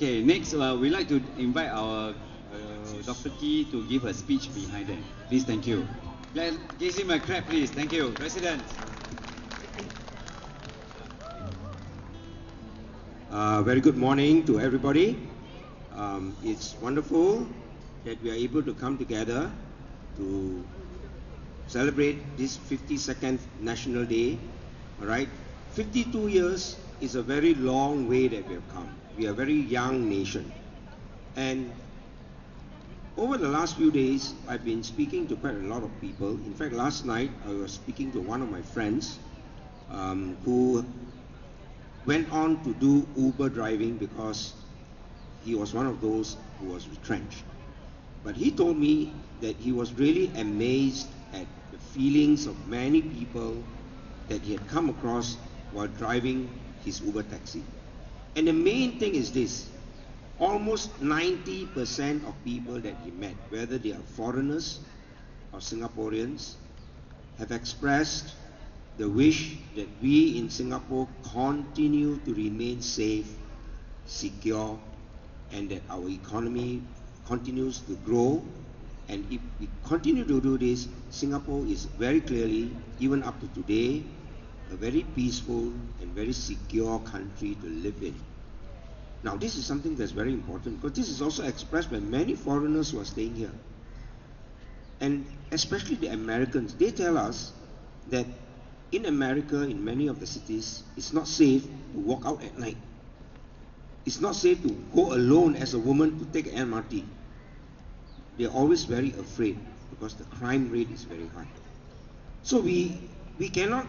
Okay, next we'd like to invite our Dr. Key to give a speech behind that. Please, thank you. Give him a clap, please. Thank you, President. Very good morning to everybody. It's wonderful that we are able to come together to celebrate this 52nd National Day. All right, 52 years is a very long way that we have come. We are a very young nation. And over the last few days, I've been speaking to quite a lot of people. In fact, last night, I was speaking to one of my friends who went on to do Uber driving because he was one of those who was retrenched. But he told me that he was really amazed at the feelings of many people that he had come across while driving his Uber taxi. And the main thing is this: almost 90% of people that he met, whether they are foreigners or Singaporeans, have expressed the wish that we in Singapore continue to remain safe, secure, and that our economy continues to grow. And if we continue to do this, Singapore is very clearly, even up to today, a very peaceful and very secure country to live in. Now, this is something that's very important because this is also expressed by many foreigners who are staying here. And especially the Americans, they tell us that in America, in many of the cities, it's not safe to walk out at night. It's not safe to go alone as a woman to take an MRT. They're always very afraid because the crime rate is very high. So we cannot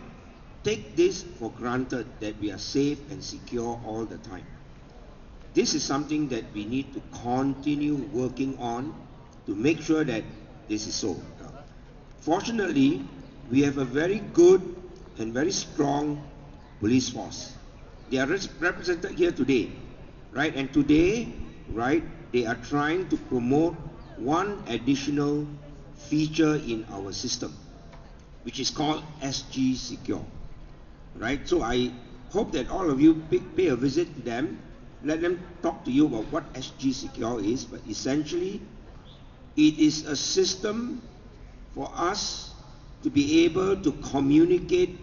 take this for granted that we are safe and secure all the time. This is something that we need to continue working on to make sure that this is so. Fortunately, we have a very good and very strong police force. They are represented here today, right? And today, right, they are trying to promote one additional feature in our system, which is called SG Secure, right? So I hope that all of you pay a visit to them. Let them talk to you about what SG Secure is, but essentially, it is a system for us to be able to communicate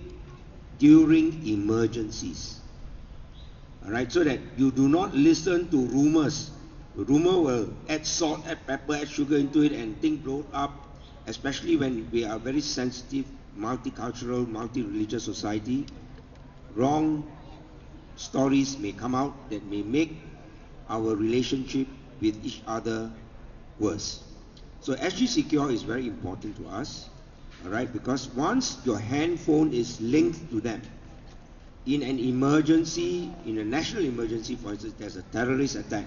during emergencies. All right, so that you do not listen to rumors. The rumor will add salt, add pepper, add sugar into it, and things blow up, especially when we are a very sensitive, multicultural, multi-religious society. Wrong stories may come out that may make our relationship with each other worse. So SG Secure is very important to us, all right, because once your handphone is linked to them, in an emergency, in a national emergency, for instance, there's a terrorist attack,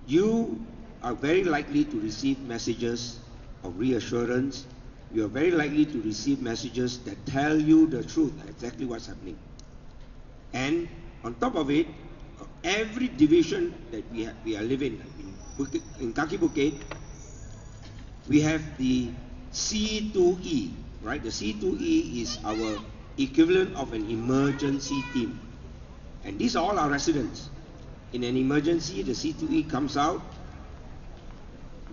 you are very likely to receive messages of reassurance. You are very likely to receive messages that tell you the truth, exactly what's happening. And on top of it, every division that we are living in KAKI Bukit, we have the C2E, right? The C2E is our equivalent of an emergency team. And these are all our residents. In an emergency, the C2E comes out,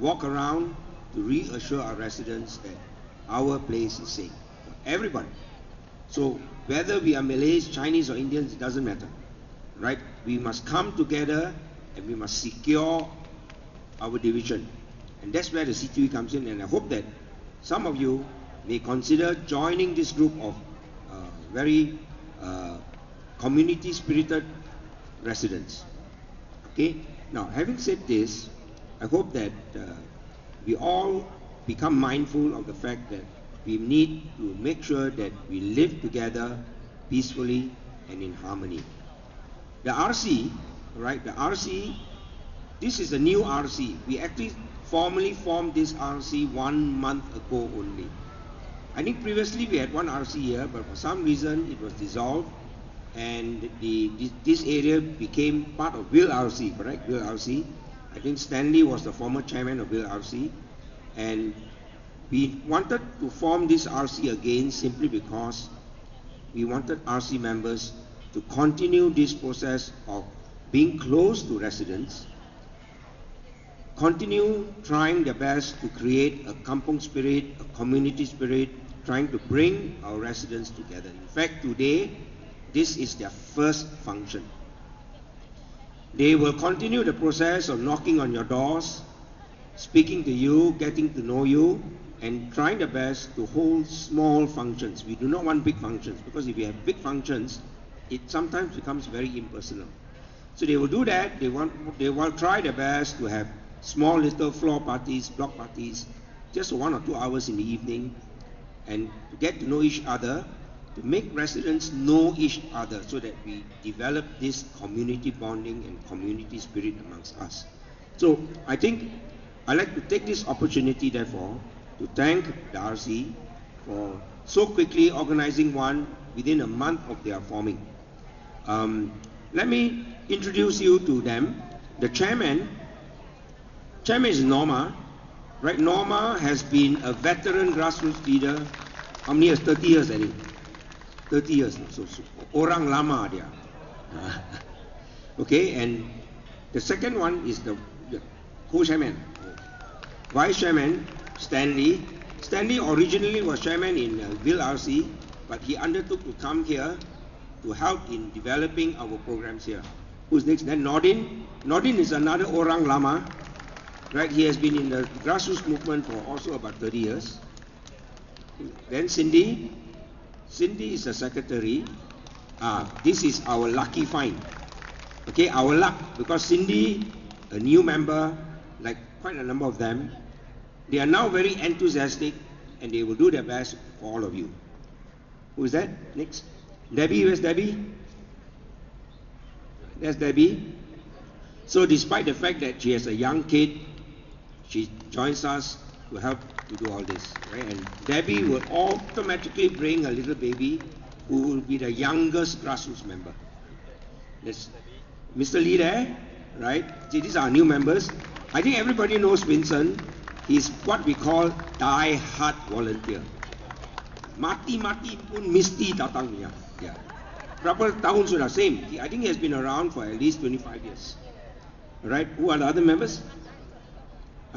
walk around to reassure our residents that our place is safe for everybody. So whether we are Malays, Chinese or Indians, it doesn't matter, right? We must come together and we must secure our division. And that's where the C2E comes in, and I hope that some of you may consider joining this group of very community-spirited residents. Okay? Now, having said this, I hope that we all become mindful of the fact that we need to make sure that we live together peacefully and in harmony. The RC, right? The RC, this is a new RC. We actually formally formed this RC 1 month ago only. I think previously we had one RC here, but for some reason it was dissolved, and this area became part of Will RC, correct? Will RC. I think Stanley was the former chairman of Will RC, and we wanted to form this RC again simply because we wanted RC members to continue this process of being close to residents, continue trying their best to create a kampong spirit, a community spirit, trying to bring our residents together. In fact, today, this is their first function. They will continue the process of knocking on your doors, speaking to you, getting to know you, and trying their best to hold small functions. We do not want big functions, because if we have big functions, it sometimes becomes very impersonal. So they will do that. They will try their best to have small little floor parties, block parties, just 1 or 2 hours in the evening, and to get to know each other, to make residents know each other, so that we develop this community bonding and community spirit amongst us. So I think I'd like to take this opportunity, therefore, to thank the RC for so quickly organizing one within a month of their forming. Let me introduce you to them. The chairman is Norma. Right, Norma has been a veteran grassroots leader. How many years? 30 years, I think. 30 years. So orang lama dia. Okay, and the second one is the co-chairman. Vice chairman, Stanley. Stanley originally was chairman in Ville RC, but he undertook to come here to help in developing our programs here. Who's next? Then Nordin. Nordin is another orang lama. Right, he has been in the grassroots movement for also about 30 years. Then Cindy. Cindy is the secretary. This is our lucky find. Okay, our luck, because Cindy, a new member, like quite a number of them, they are now very enthusiastic and they will do their best for all of you. Who is that? Next. Debbie, where's Debbie? There's Debbie. So despite the fact that she has a young kid, she joins us to help to do all this. Right? And Debbie will automatically bring a little baby who will be the youngest grassroots member. There's Mr. Lee there, right? See, these are new members. I think everybody knows Vincent. He's what we call die-hard volunteer. Mati-mati pun mesti datang niya. Yeah. Berapa tahun sudah? Same. I think he has been around for at least 25 years. Right? Who are the other members?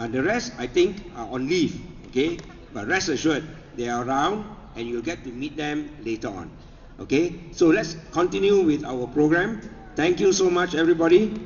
The rest, I think, are on leave. Okay? But rest assured, they are around and you'll get to meet them later on. Okay? So let's continue with our program. Thank you so much, everybody.